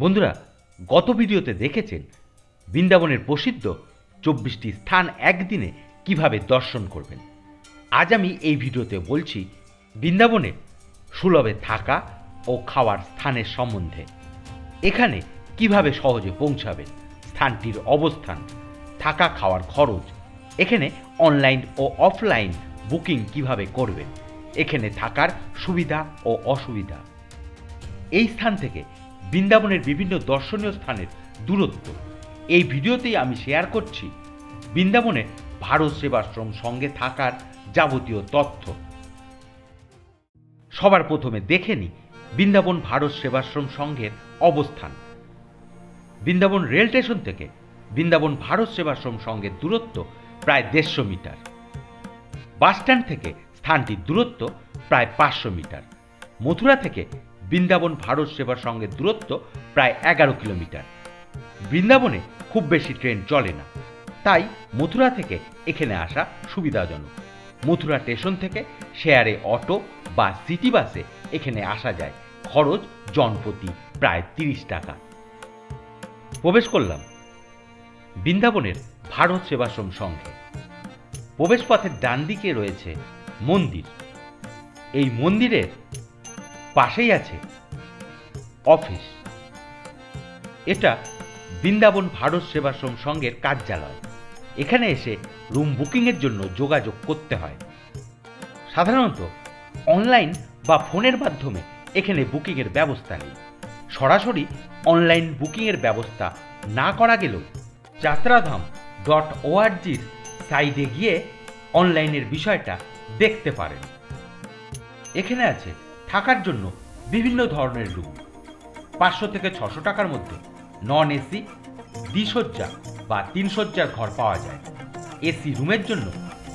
বন্ধুরা, গত ভিডিওতে দেখেছেন বৃন্দাবনের প্রসিদ্ধ 24টি স্থান একদিনে কিভাবে দর্শন করবেন। আজ আমি এই ভিডিওতে বলছি বৃন্দাবনে সুলভে থাকা ও খাওয়ার স্থানের সম্বন্ধে। এখানে কিভাবে সহজে পৌঁছাবেন, স্থানটির অবস্থান, থাকা খাওয়ার খরচ, এখানে অনলাইন ও অফলাইন বুকিং কিভাবে করবেন, এখানে থাকার সুবিধা ও অসুবিধা, এই স্থান থেকে বৃন্দাবনের বিভিন্ন দর্শনীয় স্থানের দূরত্ব। এই ভিডিওতেই আমি শেয়ার করছি বৃন্দাবনে ভারত সেবাশ্রম সঙ্গে থাকার যাবতীয় তথ্য। সবার প্রথমে দেখে নিই বৃন্দাবন ভারত সেবাশ্রম সংঘের অবস্থান। বৃন্দাবন রেল স্টেশন থেকে বৃন্দাবন ভারত সেবাশ্রম সংঘের দূরত্ব প্রায় 150 মিটার। বাসস্ট্যান্ড থেকে স্থানটির দূরত্ব প্রায় 500 মিটার। মথুরা থেকে বৃন্দাবন ভারত সেবা সংঘের দূরত্ব প্রায় 11 কিলোমিটার। বৃন্দাবনে খুব বেশি ট্রেন চলে না, তাই মথুরা থেকে এখানে আসা সুবিধাজনক। মথুরা স্টেশন থেকে শেয়ারে অটো বা সিটি বাসে এখানে আসা যায়। খরচ জনপ্রতি প্রায় 30 টাকা। প্রবেশ করলাম বৃন্দাবনের ভারত সেবাশ্রম সংঘে। প্রবেশপথের ডান দিকে রয়েছে মন্দির। এই মন্দিরের পাশেই আছে অফিস। এটা বৃন্দাবন ভারত সেবাশ্রম সংঘের কার্যালয়। এখানে এসে রুম বুকিংয়ের জন্য যোগাযোগ করতে হয়। সাধারণত অনলাইন বা ফোনের মাধ্যমে এখানে বুকিংয়ের ব্যবস্থা নেই। সরাসরি অনলাইন বুকিংয়ের ব্যবস্থা না করা গেলেও যাত্রাধাম.org-র সাইটে গিয়ে অনলাইনের বিষয়টা দেখতে পারেন। এখানে আছে থাকার জন্য বিভিন্ন ধরনের রুম। 500 থেকে 600 টাকার মধ্যে নন এসি, দ্বিশয্যা বা 3 শয্যার ঘর পাওয়া যায়। এসি রুমের জন্য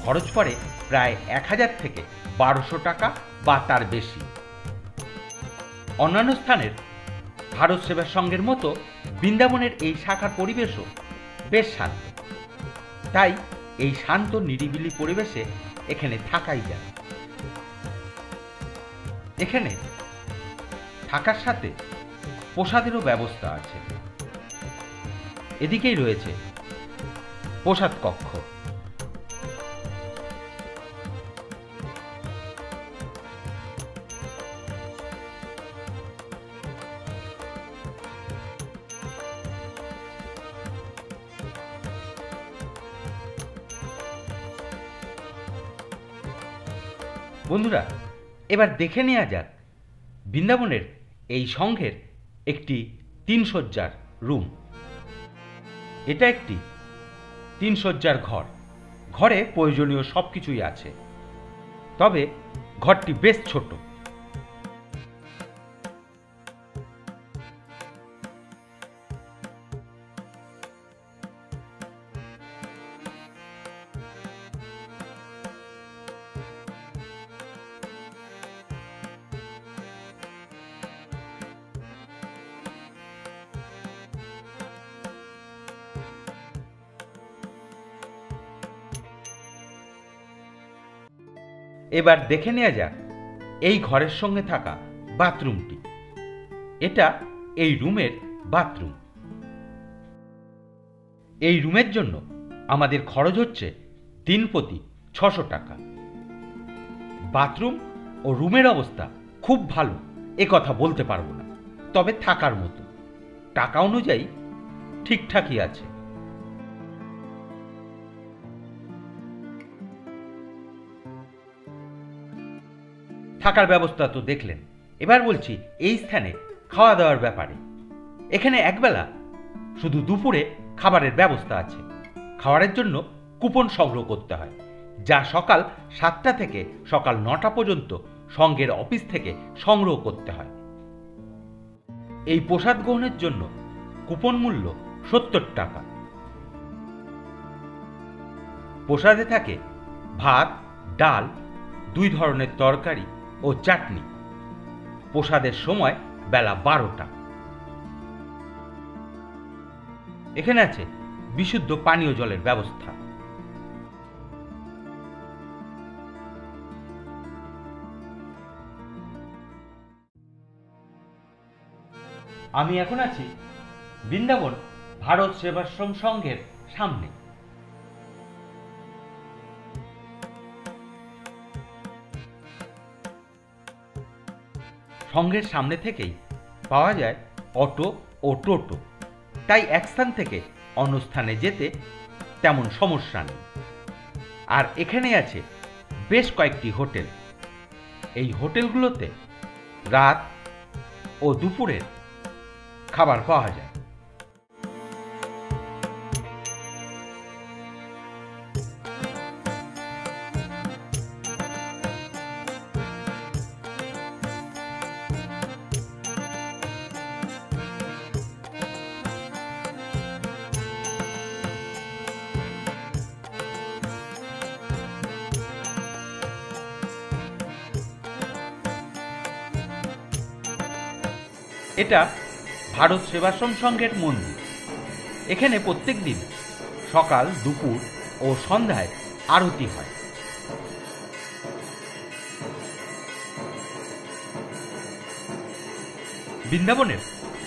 খরচ পড়ে প্রায় 1000 থেকে 1200 টাকা বা তার বেশি। অন্যান্য স্থানের ভারত সেবা সংঘের মতো বৃন্দাবনের এই শাখার পরিবেশও বেশ শান্ত, তাই এই শান্ত নিরিবিলি পরিবেশে এখানে থাকাই যায়। এখানে থাকার সাথে প্রসাদেরও ব্যবস্থা আছে। এদিকেই রয়েছে প্রসাদ কক্ষ। বন্ধুরা, এবার দেখে নেওয়া যাক বৃন্দাবনের এই সংঘের একটি 3 শয্যার রুম। এটা একটি 3 শয্যার ঘর। ঘরে প্রয়োজনীয় সব কিছুই আছে, তবে ঘরটি বেশ ছোট। এবার দেখে নেওয়া যাক এই ঘরের সঙ্গে থাকা বাথরুমটি। এটা এই রুমের বাথরুম। এই রুমের জন্য আমাদের খরচ হচ্ছে 3 প্রতি 600 টাকা। বাথরুম ও রুমের অবস্থা খুব ভালো এ কথা বলতে পারবো না, তবে থাকার মতো টাকা অনুযায়ী ঠিকঠাকই আছে। থাকার ব্যবস্থা তো দেখলেন, এবার বলছি এই স্থানে খাওয়া দাওয়ার ব্যাপারে। এখানে একবেলা শুধু দুপুরে খাবারের ব্যবস্থা আছে। খাবারের জন্য কুপন সংগ্রহ করতে হয়, যা সকাল 7টা থেকে সকাল 9টা পর্যন্ত সংঘের অফিস থেকে সংগ্রহ করতে হয়। এই প্রসাদ গ্রহণের জন্য কুপন মূল্য 70 টাকা। প্রসাদে থাকে ভাত, ডাল, 2 ধরনের তরকারি ও চাটনি। প্রসাদের সময় বেলা 12টা। এখানে আছে বিশুদ্ধ পানীয় জলের ব্যবস্থা। আমি এখন আছি বৃন্দাবন ভারত সেবাশ্রম সংঘের সামনে। সংঘের সামনে থেকেই পাওয়া যায় অটো ও টোটো, তাই এক স্থান থেকে অন্য স্থানে যেতে তেমন সমস্যা নেই। আর এখানে আছে বেশ কয়েকটি হোটেল। এই হোটেলগুলোতে রাত ও দুপুরের খাবার পাওয়া যায়। এটা ভারত সেবাশ্রম সংঘের মন্দির। এখানে প্রত্যেক দিন সকাল, দুপুর ও সন্ধ্যায় আরতি হয়। বৃন্দাবনের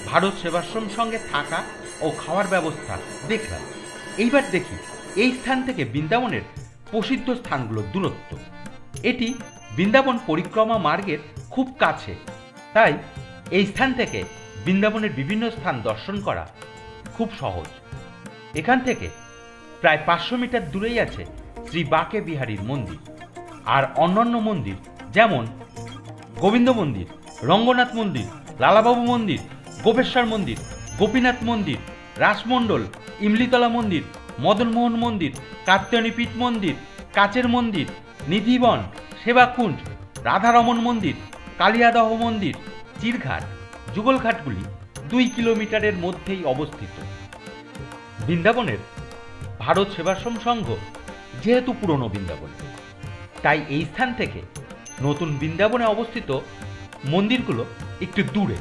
ভারত সেবাশ্রম সংঘে থাকা ও খাওয়ার ব্যবস্থা দেখলাম। এইবার দেখি এই স্থান থেকে বৃন্দাবনের প্রসিদ্ধ স্থানগুলোর দূরত্ব। এটি বৃন্দাবন পরিক্রমা মার্গের খুব কাছে, তাই এই স্থান থেকে বৃন্দাবনের বিভিন্ন স্থান দর্শন করা খুব সহজ। এখান থেকে প্রায় 500 মিটার দূরেই আছে শ্রী বাকে বিহারীর মন্দির। আর অন্যান্য মন্দির যেমন গোবিন্দ মন্দির, রঙ্গনাথ মন্দির, লালাবাবু মন্দির, গোপেশ্বর মন্দির, গোপীনাথ মন্দির, রাসমণ্ডল, ইমলিতলা মন্দির, মদনমোহন মন্দির, কাত্যায়নীপীঠ মন্দির, কাচের মন্দির, নিধিবন, সেবাকুঞ্জ, রাধারমণ মন্দির, কালিয়াদহ মন্দির, চিরঘাট, যুগলঘাটগুলি 2 কিলোমিটারের মধ্যেই অবস্থিত। বৃন্দাবনের ভারত সেবাশ্রম সংঘ যেহেতু পুরনো বৃন্দাবন, তাই এই স্থান থেকে নতুন বৃন্দাবনে অবস্থিত মন্দিরগুলো একটু দূরে।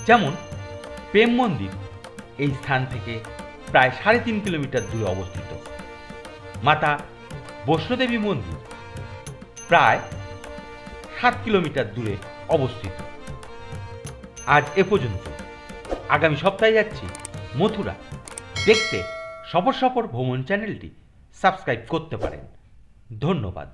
যেমন প্রেম মন্দির এই স্থান থেকে প্রায় 3.5 কিলোমিটার দূরে অবস্থিত। মাতা বৈষ্ণোদেবী মন্দির প্রায় 7 কিলোমিটার দূরে অবস্থিত। আজ এ পর্যন্ত। আগামী সপ্তাহে যাচ্ছি মথুরা। দেখতে সফর সফর ভ্রমণ চ্যানেলটি সাবস্ক্রাইব করতে পারেন। ধন্যবাদ।